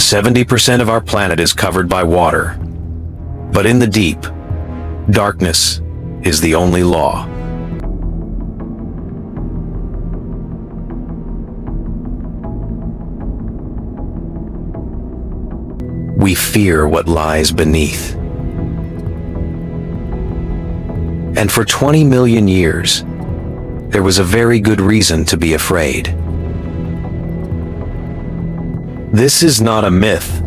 70% of our planet is covered by water. But in the deep, darkness is the only law. We fear what lies beneath. And for 20 million years, there was a very good reason to be afraid. This is not a myth.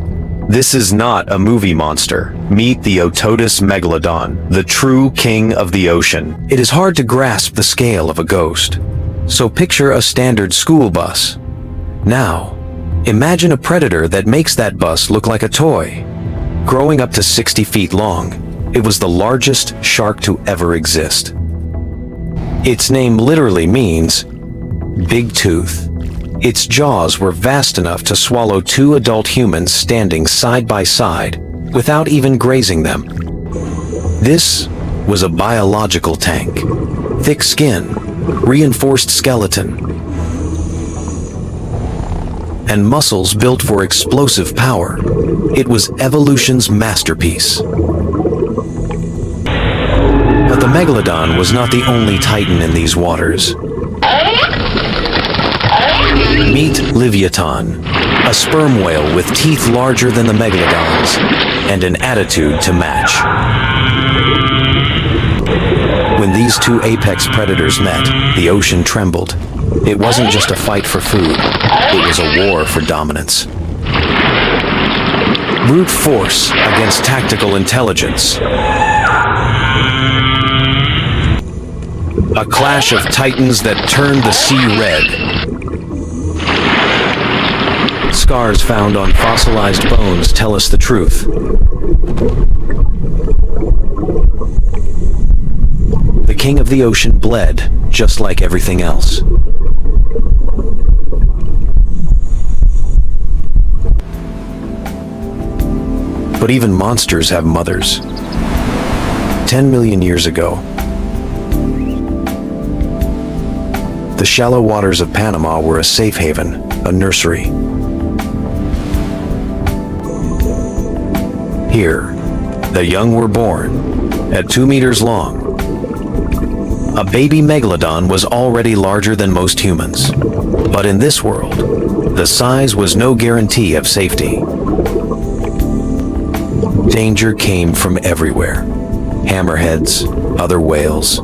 This is not a movie monster. Meet the Otodus Megalodon, the true king of the ocean. It is hard to grasp the scale of a ghost. So picture a standard school bus. Now, imagine a predator that makes that bus look like a toy. Growing up to 60 feet long, it was the largest shark to ever exist. Its name literally means big tooth. Its jaws were vast enough to swallow 2 adult humans standing side by side without even grazing them. This was a biological tank. Thick skin, reinforced skeleton, and muscles built for explosive power. It was evolution's masterpiece. But the Megalodon was not the only titan in these waters. Meet Livyatan, a sperm whale with teeth larger than the Megalodon's and an attitude to match. When these 2 apex predators met, the ocean trembled. It wasn't just a fight for food, it was a war for dominance. Brute force against tactical intelligence. A clash of titans that turned the sea red. Scars found on fossilized bones tell us the truth. The king of the ocean bled, just like everything else. But even monsters have mothers. 10 million years ago, the shallow waters of Panama were a safe haven, a nursery. Here, the young were born, at 2 meters long. A baby megalodon was already larger than most humans. But in this world, the size was no guarantee of safety. Danger came from everywhere. Hammerheads, other whales,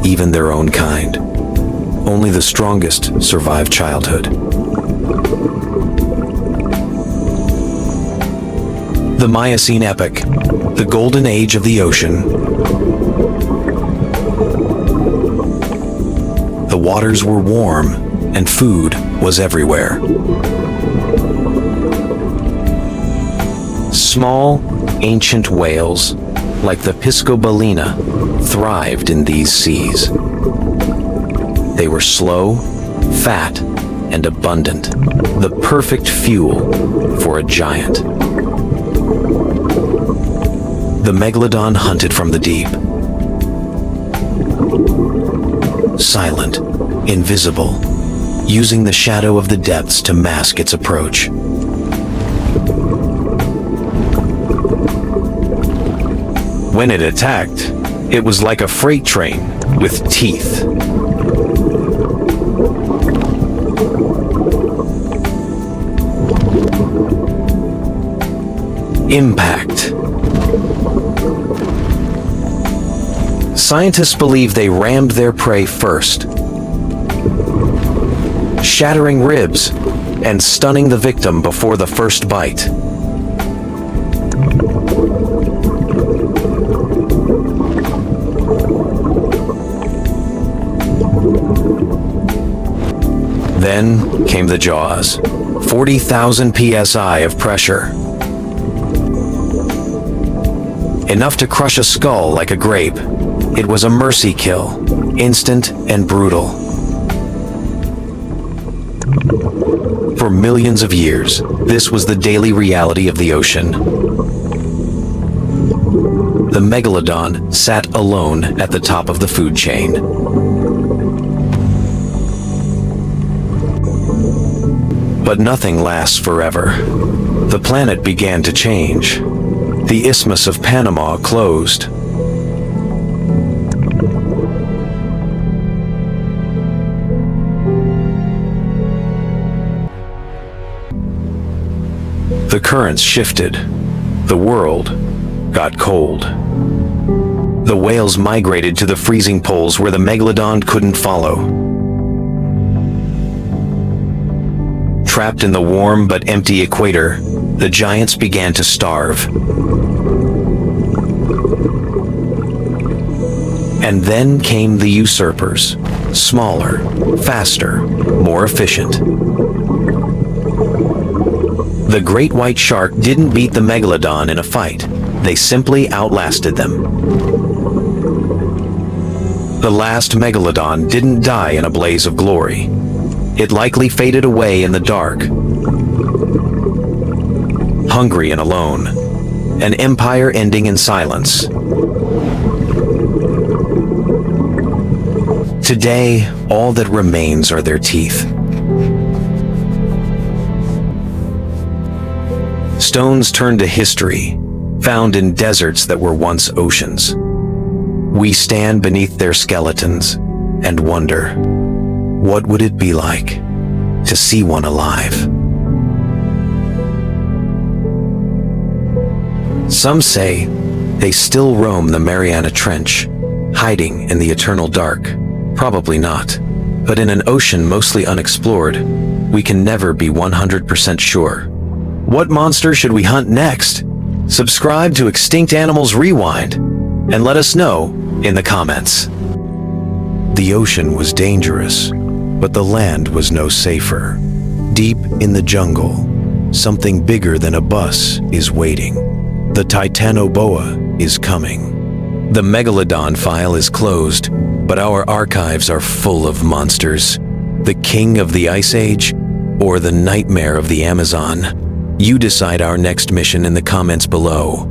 even their own kind. Only the strongest survive childhood. The Miocene Epoch, the golden age of the ocean. The waters were warm and food was everywhere. Small, ancient whales, like the Piscobalina, thrived in these seas. They were slow, fat, and abundant, the perfect fuel for a giant. The Megalodon hunted from the deep. Silent, invisible, using the shadow of the depths to mask its approach. When it attacked, it was like a freight train with teeth. Impact. Scientists believe they rammed their prey first, shattering ribs and stunning the victim before the first bite. Then came the jaws, 40,000 psi of pressure. Enough to crush a skull like a grape. It was a mercy kill, instant and brutal. For millions of years, this was the daily reality of the ocean. The Megalodon sat alone at the top of the food chain. But nothing lasts forever. The planet began to change. The Isthmus of Panama closed. The currents shifted. The world got cold. The whales migrated to the freezing poles where the megalodon couldn't follow. Trapped in the warm but empty equator, the giants began to starve. And then came the usurpers, smaller, faster, more efficient. The great white shark didn't beat the megalodon in a fight. They simply outlasted them. The last megalodon didn't die in a blaze of glory. It likely faded away in the dark. Hungry and alone. An empire ending in silence. Today, all that remains are their teeth. Stones turn to history, found in deserts that were once oceans. We stand beneath their skeletons and wonder, what would it be like to see one alive? Some say they still roam the Mariana Trench, hiding in the eternal dark. Probably not. But in an ocean mostly unexplored, we can never be 100% sure. What monster should we hunt next? Subscribe to Extinct Animals Rewind and let us know in the comments. The ocean was dangerous, but the land was no safer. Deep in the jungle, something bigger than a bus is waiting. The Titanoboa is coming. The Megalodon file is closed, but our archives are full of monsters. The king of the Ice Age or the nightmare of the Amazon? You decide our next mission in the comments below.